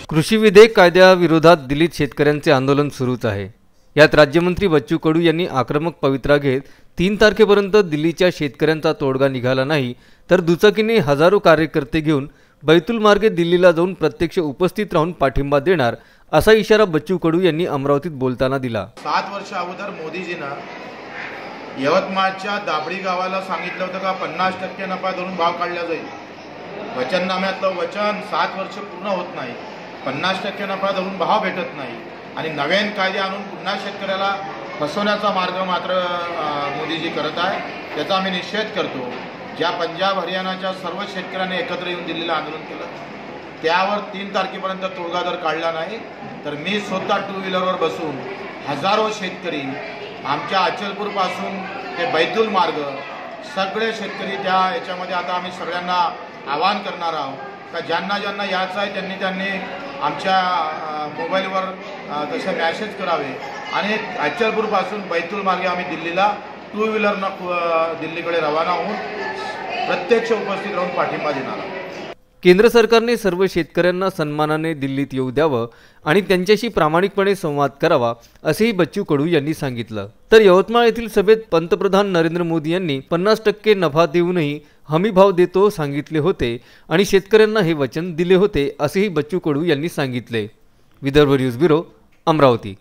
कृषी विधेयक कायद्याविरोधात दिल्लीत शेतकऱ्यांचे आंदोलन सुरूच आहे। यात राज्यमंत्री बच्चू कडू यांनी आक्रमक पवित्रा घेत 3 तारखेपर्यंत दिल्लीच्या शेतकऱ्यांचा तोडगा निघाला नाही तर दुचाकीने हजारो कार्यकर्ते घेऊन बैतूल मार्गे दिल्लीला जाऊन प्रत्यक्ष उपस्थित राहून पाठिंबा देणार असा इशारा बच्चू कडू यांनी अमरावतीत बोलताना दिला। 7 वर्ष अगोदर मोदीजींना यवतमाळच्या दाबडी गावाला सांगितलं होतं का 50% नफा धरून भाव काढला जाईल। वचननाम्यातलं वचन 7 वर्ष पूर्ण होत नाही, 50% नफा धरून भाव भेटत नाही आणि नवीन कायदे आणून पुन्हा शेतकऱ्याला फसवण्याचा मार्ग मात्र मोदीजी करत आहे। त्याचा आम्ही निषेध करतो। ज्या पंजाब हरियाणाच्या सर्व शेतकऱ्यांनी एकत्र येऊन दिल्लीला आंदोलन केलं त्यावर 3 तारखेपर्यंत तोडगा जर काढला नाही तर मी स्वतः 2 व्हीलरवर बसून हजारो शेतकरी आमच्या अचलपूरपासून ते बैतूल मार्ग सगळे शेतकरी त्या याच्यामध्ये आता आम्ही सगळ्यांना आवाहन करणार आहोत का ज्यांना ज्यांना यायचं आहे त्यांनी आमच्या मोबाईलवर तसे मॅसेज करावे आणि अचलपूरपासून बैतूल मार्गे आम्ही दिल्लीला 2 व्हीलरनं दिल्लीकडे रवाना होऊन प्रत्यक्ष उपस्थित राहून पाठिंबा देणार आहोत। केंद्र सरकारने सर्व शेतकऱ्यांना सन्मानाने दिल्लीत येऊ द्यावं आणि त्यांच्याशी प्रामाणिकपणे संवाद करावा असेही बच्चू कडू यांनी सांगितलं। तर यवतमाळ येथील सभेत पंतप्रधान नरेंद्र मोदी यांनी 50% नफा देऊनही हमी भाव देतो सांगितले होते आणि शेतकऱ्यांना हे वचन दिले होते असेही बच्चू कडू यांनी सांगितले। Vidarbha news bureau, Amravati.